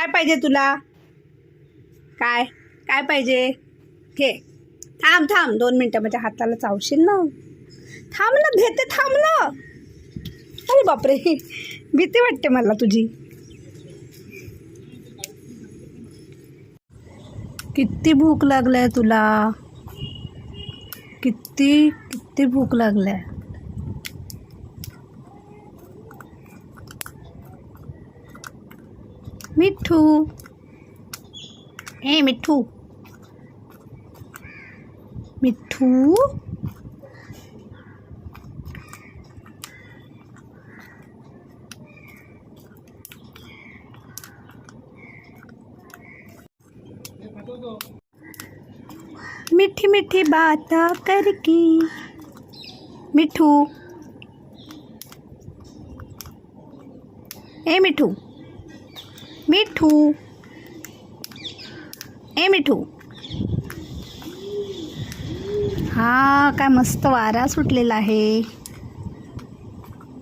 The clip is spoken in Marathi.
काय पाहिजे तुला? काय काय पाहिजे? घे. थांब थांब 2 मिनटं, माझ्या हाताला चावशील ना. थांब ना, घेते, थांब ना. अरे बापरे, भीती वाटते मला तुझी. किती भूक लागलाय तुला? किती किती भूक लागलाय. मिठू, ए मिठू, मिठू. मीठी मीठी बाता करके मिठू, ए मिठू, मिठू, ए मिठू. हा, काय मस्त वारा सुटलेला आहे.